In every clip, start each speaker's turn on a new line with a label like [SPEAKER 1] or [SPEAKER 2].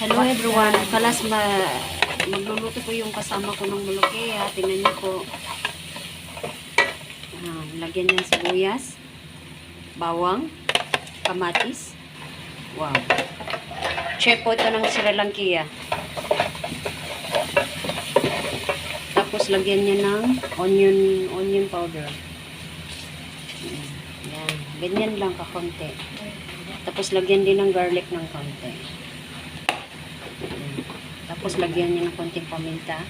[SPEAKER 1] Hello everyone, magluluto ko yung kasama ko ng mulukea. Tingnan niyo po. Lagyan niyan sibuyas, bawang, kamatis. Wow. Chef po ito ng Sri Lankia. Tapos lagyan niya ng onion powder. Yan. Ganyan lang kakonti. Tapos lagyan din ng garlic ng konti. Tapos lagyan niya ng konting paminta.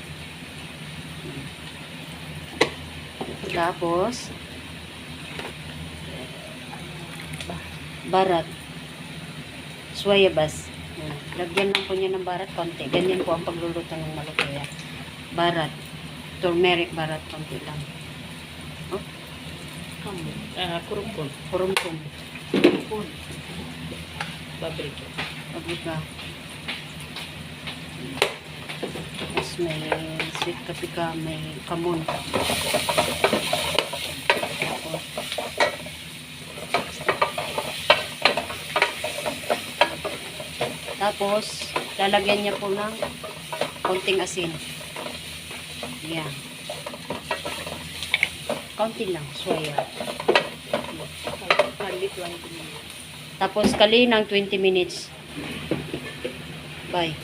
[SPEAKER 1] Tapos barat. Swayabas. Lagyan lang po niya ng barat konti. Ganyan po ang pagluluto ng malukea. Barat. Turmeric barat konti lang. Oh.
[SPEAKER 2] Kurumpun.
[SPEAKER 1] Kurumpun.
[SPEAKER 2] Paprika.
[SPEAKER 1] Paprika. Tapos may sweet paprika, may kamon. Tapos, lalagyan niya po ng konting asin. Yan. Konti lang, soya. Tapos, kali ng 20 minutes. Bye.